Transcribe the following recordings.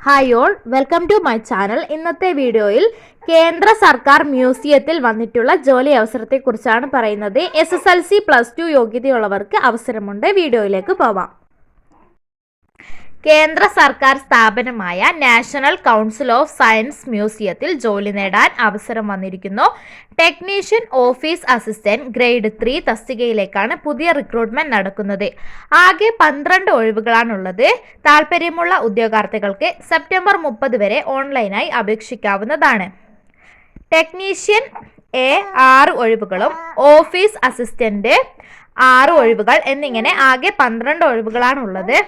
Hi all, welcome to my channel. ഇന്നത്തെ വീഡിയോയിൽ കേന്ദ്ര സർക്കാർ മ്യൂസിയത്തിൽ വന്നിട്ടുള്ള ജോലി അവസരത്തെക്കുറിച്ചാണ് പറയുന്നത്. SSLC +2 യോഗ്യതയുള്ളവർക്ക് അവസരമുണ്ട്. വീഡിയോയിലേക്ക് പോവാം. കേന്ദ്ര സർക്കാർ സ്ഥാപനമായ നാഷണൽ കൗൺസിൽ ഓഫ് സയൻസ് മ്യൂസിയത്തിൽ ജോലി നേടാൻ അവസരം വന്നിരിക്കുന്നു. ടെക്നീഷ്യൻ ഓഫീസ് അസിസ്റ്റന്റ് ഗ്രേഡ് 3 തസ്തികയിലേക്കാണ് പുതിയ റിക്രൂട്ട്മെന്റ് നടക്കുന്നത്. ആകെ 12 ഒഴിവുകളാണുള്ളത്. താല്പര്യമുള്ള ഉദ്യോഗാർത്ഥികൾക്ക് സെപ്റ്റംബർ 30 വരെ ഓൺലൈനായി അപേക്ഷിക്കാവുന്നതാണ്. ടെക്നീഷ്യൻ A 6 ഒഴിവുകളും ഓഫീസ് അസിസ്റ്റന്റ് 6 ഒഴിവുകൾ എന്നിങ്ങനെ ആകെ 12 ഒഴിവുകളാണുള്ളത്.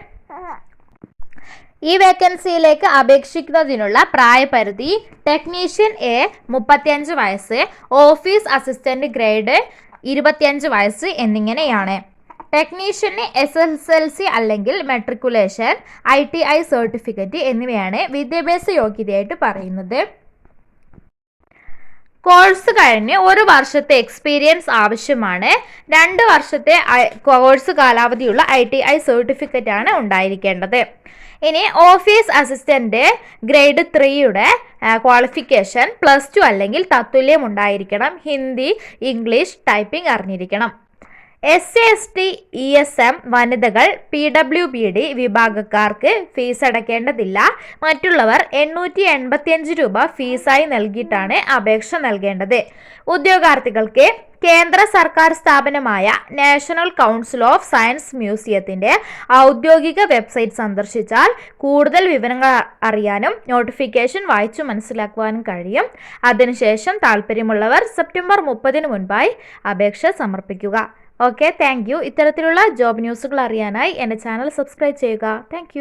ഈ വേക്കൻസിയിലേക്ക് അപേക്ഷിക്കുന്നതിനുള്ള പ്രായപരിധി ടെക്നീഷ്യൻ A 35 വയസ്സ്, ഓഫീസ് അസിസ്റ്റന്റ് ഗ്രേഡ് 25 വയസ്സ് എന്നിങ്ങനെയാണ്. ടെക്നീഷ്യന് SSLC അല്ലെങ്കിൽ മെട്രിക്കുലേഷൻ, ITI സർട്ടിഫിക്കറ്റ് എന്നിവയാണ് വിദ്യാഭ്യാസ യോഗ്യതയായിട്ട് പറയുന്നത്. കോഴ്സ് കഴിഞ്ഞ് 1 വർഷത്തെ എക്സ്പീരിയൻസ് ആവശ്യമാണ്. 2 വർഷത്തെ കോഴ്സ് കാലാവധിയുള്ള ITI സർട്ടിഫിക്കറ്റ് ആണ് ഉണ്ടായിരിക്കേണ്ടത്. ഇനി ഓഫീസ് അസിസ്റ്റന്റ് ഗ്രേഡ് 3യുടെ ക്വാളിഫിക്കേഷൻ +2 അല്ലെങ്കിൽ തത്തുല്യം ഉണ്ടായിരിക്കണം. ഹിന്ദി, ഇംഗ്ലീഷ്, ടൈപ്പിംഗ് അറിഞ്ഞിരിക്കണം. SC/ST ESM വനിതകൾ PWBD വിഭാഗക്കാർക്ക് ഫീസ് അടയ്ക്കേണ്ടതില്ല. മറ്റുള്ളവർ 885 രൂപ ഫീസായി നൽകിയിട്ടാണ് അപേക്ഷ നൽകേണ്ടത്. ഉദ്യോഗാർത്ഥികൾക്ക് കേന്ദ്ര സർക്കാർ സ്ഥാപനമായ നാഷണൽ കൗൺസിൽ ഓഫ് സയൻസ് മ്യൂസിയത്തിന്റെ ഔദ്യോഗിക വെബ്സൈറ്റ് സന്ദർശിച്ചാൽ കൂടുതൽ വിവരങ്ങൾ അറിയാനും നോട്ടിഫിക്കേഷൻ വായിച്ചു മനസ്സിലാക്കുവാനും കഴിയും. അതിനുശേഷം താല്പര്യമുള്ളവർ സെപ്റ്റംബർ 30 മുൻപായി അപേക്ഷ സമർപ്പിക്കുക. Okay, thank you. ഇത്തരത്തിലുള്ള ജോബ് ന്യൂസുകൾ അറിയാനായി എൻ്റെ ചാനൽ സബ്സ്ക്രൈബ് ചെയ്യുക. താങ്ക്